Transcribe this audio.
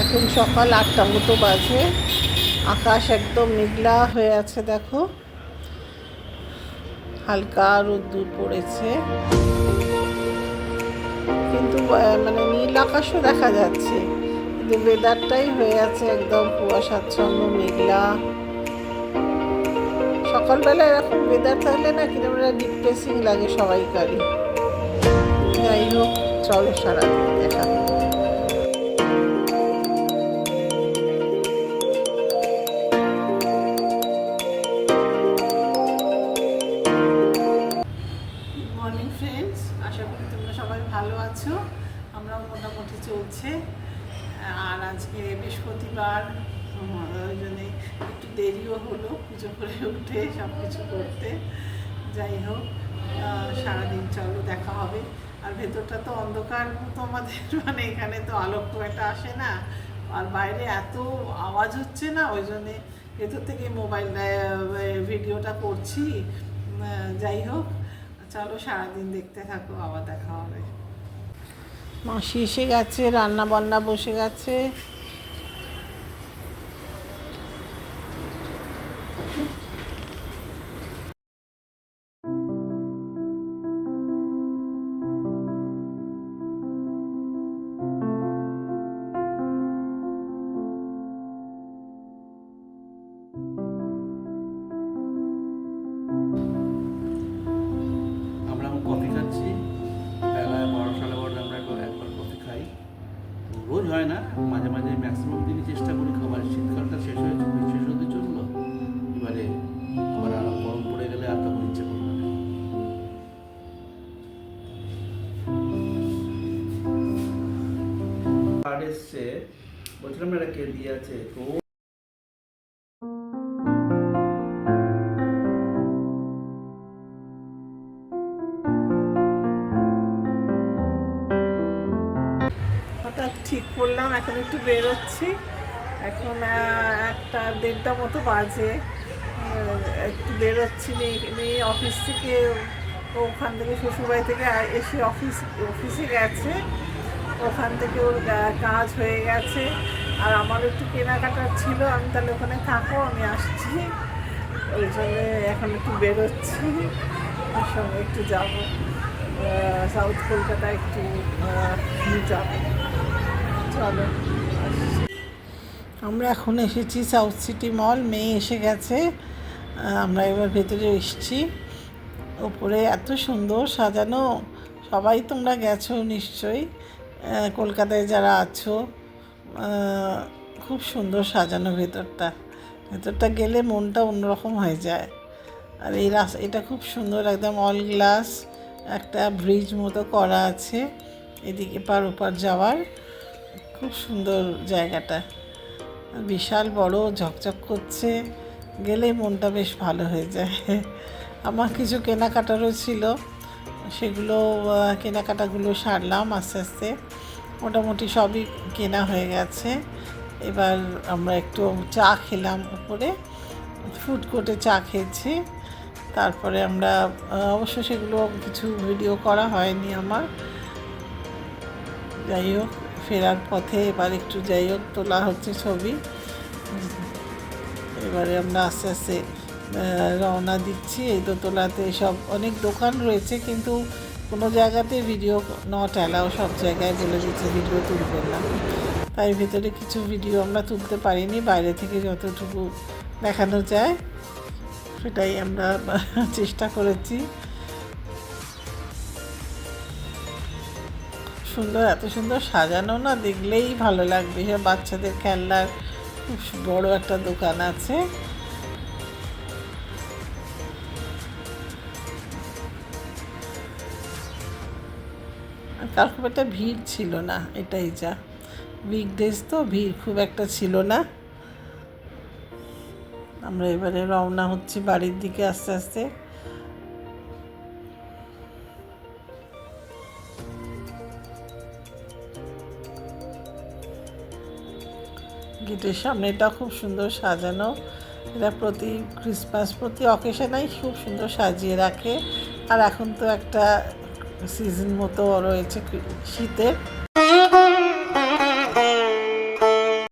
এখন সকাল 8টা মতো বাজে। আকাশ একদম মেঘলা হয়ে আছে, দেখো হালকা রোদ্দুর পড়েছে, কিন্তু মানে নীল আকাশও দেখা যাচ্ছে, কিন্তু ওয়েদারটাই হয়ে আছে একদম কুয়াশাচ্ছন্ন মেঘলা। সকালবেলা এরকম ওয়েদার থাকলে না কিরকম ডিপ্রেসিং লাগে সবাইকারই। যাই হোক, চলো সারাদিন দেখা। মর্নিং ফ্রেন্ডস, আশা করি তোমরা সবাই ভালো আছো। আমরাও মোটামুটি চলছে। আর আজকে বৃহস্পতিবার, ওই জন্যে একটু দেরিও হলো পুজো করে উঠে সব কিছু করতে। যাই হোক, সারাদিন চলো দেখা হবে। আর ভেতরটা তো অন্ধকার মতো আমাদের, মানে এখানে তো আলো খুব একটা আসে না, আর বাইরে এত আওয়াজ হচ্ছে না, ওই জন্যে ভেতর থেকে মোবাইল ভিডিওটা করছি। যাই হোক, চলো সারাদিন দেখতে থাকো, আবার দেখা হবে। মাসি এসে গেছে, রান্না বান্না বসে গেছে। আমরা এখন কফি খাচ্ছি, বেলায় 12 সাড়ে 12 আমরা একবার কফি খাই। রোজ হয় না, মাঝে মাঝে ম্যাক্সিমাম দিনই চেষ্টা করি খাবার। শীতকালটা শেষ হতে চললো, এবারে আবার আরো গরম পড়ে গেলে আর তখন ইচ্ছে করবে না। কার্ড এসছে, বলছিলাম এটা কে দিয়ে আছে তো। হঠাৎ ঠিক করলাম এখন একটু বেরোচ্ছি। এখন 1টা 1:30 মতো বাজে। একটু বেরোচ্ছি, মেয়ে অফিস থেকে, ওখান থেকে শ্বশুরবাড়ি থেকে এসে অফিসে গেছে। ওখান থেকে ওর কাজ হয়ে গেছে, আর আমার একটু কেনাকাটার ছিল। আমি তাহলে ওখানে থাকো, আমি আসছি। ওই জন্যে এখন একটু বেরোচ্ছি, ওর সঙ্গে একটু যাবো সাউথ কলকাতা, একটু যাবো। চলো, আমরা এখন এসেছি সাউথ সিটি মল। মেয়ে এসে গেছে, আমরা এবার ভেতরে এসেছি। ওপরে এত সুন্দর সাজানো, সবাই তোমরা গেছো নিশ্চয়ই, কলকাতায় যারা আছো। খুব সুন্দর সাজানো ভেতরটা গেলে মনটা অন্যরকম হয়ে যায়। আর এই এটা খুব সুন্দর, একদম অল গ্লাস, একটা ব্রিজ মতো করা আছে এদিকে পার ওপার যাওয়ার। খুব সুন্দর জায়গাটা, বিশাল বড়, ঝকঝক করছে, গেলেই মনটা বেশ ভালো হয়ে যায়। আমার কিছু কেনাকাটারও ছিল, সেগুলো কেনাকাটাগুলো সারলাম আস্তে আস্তে। মোটামুটি সবই কেনা হয়ে গেছে। এবার আমরা একটু চা খেলাম উপরে, ফুড কোর্টে চা খেয়েছি। তারপরে আমরা অবশ্য সেগুলো কিছু ভিডিও করা হয়নি আমার। যাই হোক, ফেরার পথে এবার একটু যাই হোক তোলা হচ্ছে ছবি। এবারে আমরা আস্তে আস্তে রওনা দিচ্ছি। এই দোতলাতে সব অনেক দোকান রয়েছে, কিন্তু কোনো জায়গাতে ভিডিও নট অ্যালাউ, সব জায়গায় বলে দিচ্ছে ভিডিও তুলবেন না। তাই ভেতরে কিছু ভিডিও আমরা তুলতে পারিনি, বাইরে থেকে যতটুকু দেখানো যায় সেটাই আমরা চেষ্টা করেছি। সুন্দর, এত সুন্দর সাজানো না, দেখলেই ভালো লাগবে। সব বাচ্চাদের খেলনার খুব বড় একটা দোকান আছে। তার খুব একটা ভিড় ছিল না, এটাই যা, উইকডেজ তো ভিড় খুব একটা ছিল না। আমরা এবারে রওনা হচ্ছি বাড়ির দিকে আস্তে আস্তে। গেটের সামনেটা খুব সুন্দর সাজানো। এরা প্রতি ক্রিসমাস, প্রতি অকেশনেই খুব সুন্দর সাজিয়ে রাখে। আর এখন তো একটা সিজন মতো রয়েছে শীতের,